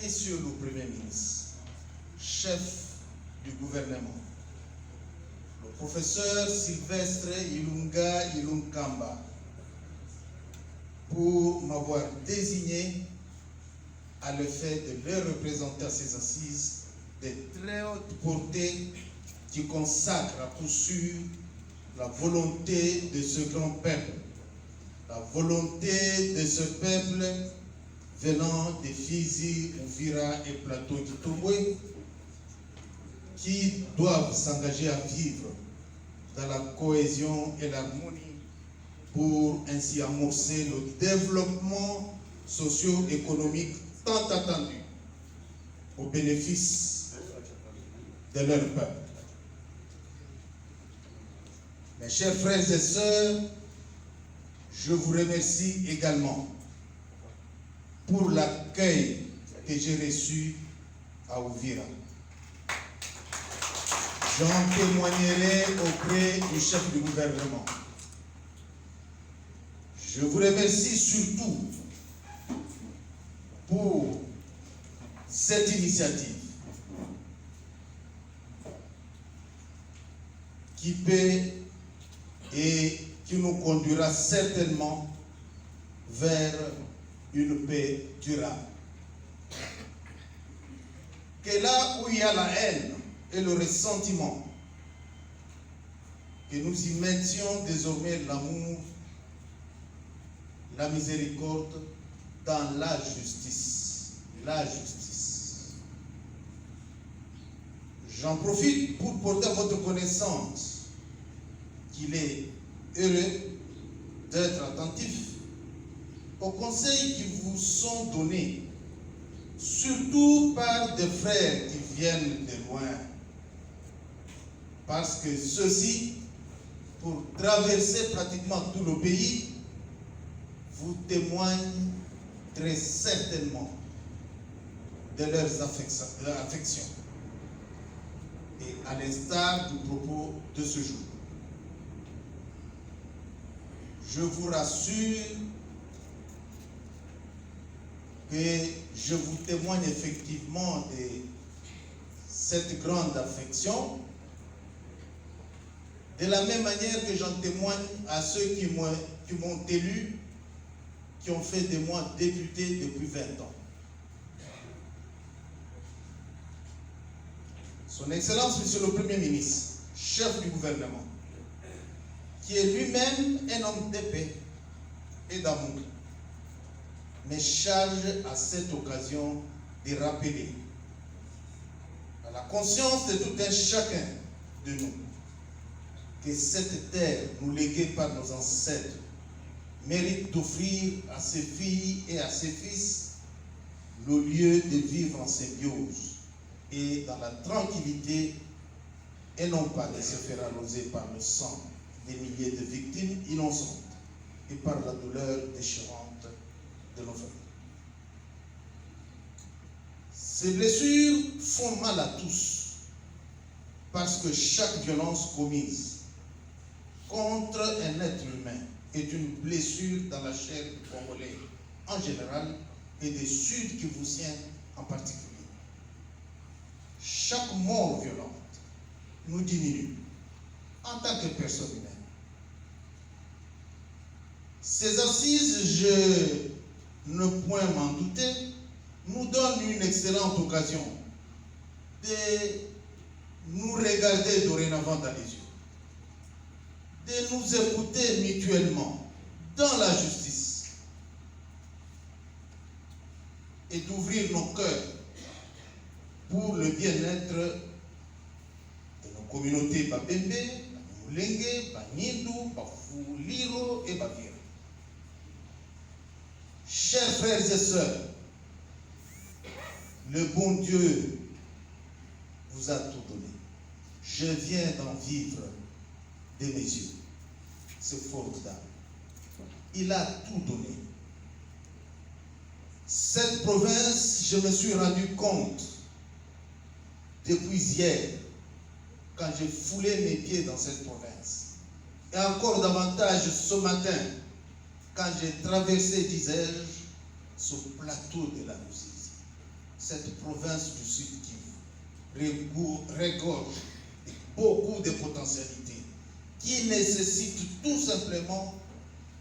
Monsieur le Premier ministre, chef du gouvernement, le professeur Sylvestre Ilunga Ilunkamba, pour m'avoir désigné à le fait de leur représenter à ces assises de très haute portée qui consacrent à coup sûr la volonté de ce grand peuple, la volonté de ce peuple venant des Fizi, Uvira et Plateau du Tomboué, qui doivent s'engager à vivre dans la cohésion et l'harmonie pour ainsi amorcer le développement socio-économique tant attendu au bénéfice de leur peuple. Mes chers frères et sœurs, je vous remercie également pour l'accueil que j'ai reçu à Uvira. J'en témoignerai auprès du chef du gouvernement. Je vous remercie surtout pour cette initiative qui peut et qui nous conduira certainement vers une paix durable. Que là où il y a la haine et le ressentiment, que nous y mettions désormais l'amour, la miséricorde dans la justice. La justice. J'en profite pour porter à votre connaissance qu'il est heureux d'être attentif aux conseils qui vous sont donnés, surtout par des frères qui viennent de loin, parce que ceux-ci, pour traverser pratiquement tout le pays, vous témoignent très certainement de leurs affections. Et à l'instar du propos de ce jour, je vous rassure que je vous témoigne effectivement de cette grande affection, de la même manière que j'en témoigne à ceux qui m'ont élu, qui ont fait de moi député depuis 20 ans. Son Excellence, Monsieur le Premier ministre, chef du gouvernement, qui est lui-même un homme de paix et d'amour, me charge à cette occasion de rappeler à la conscience de tout un chacun de nous que cette terre nous léguée par nos ancêtres mérite d'offrir à ses filles et à ses fils le lieu de vivre en symbiose et dans la tranquillité et non pas de se faire arroser par le sang des milliers de victimes innocentes et par la douleur déchirante de nos familles. Ces blessures font mal à tous parce que chaque violence commise contre un être humain est une blessure dans la chair du Congolais en général et des Sud-Kivusiens en particulier. Chaque mort violente nous diminue en tant que personne humaine. Ces assises, je ne point m'en douter, nous donnent une excellente occasion de nous regarder dorénavant dans les yeux, de nous écouter mutuellement dans la justice et d'ouvrir nos cœurs pour le bien-être de nos communautés Babembe, Mulenge, Banyindu, Bafuliro et Bavira. Chers frères et sœurs, le bon Dieu vous a tout donné. Je viens d'en vivre de mes yeux. C'est formidable. Il a tout donné. Cette province, je me suis rendu compte depuis hier, quand j'ai foulé mes pieds dans cette province. Et encore davantage ce matin, quand j'ai traversé, disais-je, ce plateau de la Rusizi. cette province du Sud Kivu regorge beaucoup de potentialités qui nécessitent tout simplement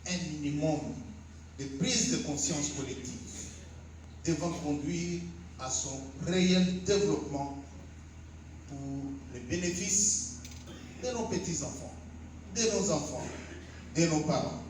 un minimum de prise de conscience collective devant conduire à son réel développement pour le bénéfice de nos petits-enfants, de nos enfants, de nos parents.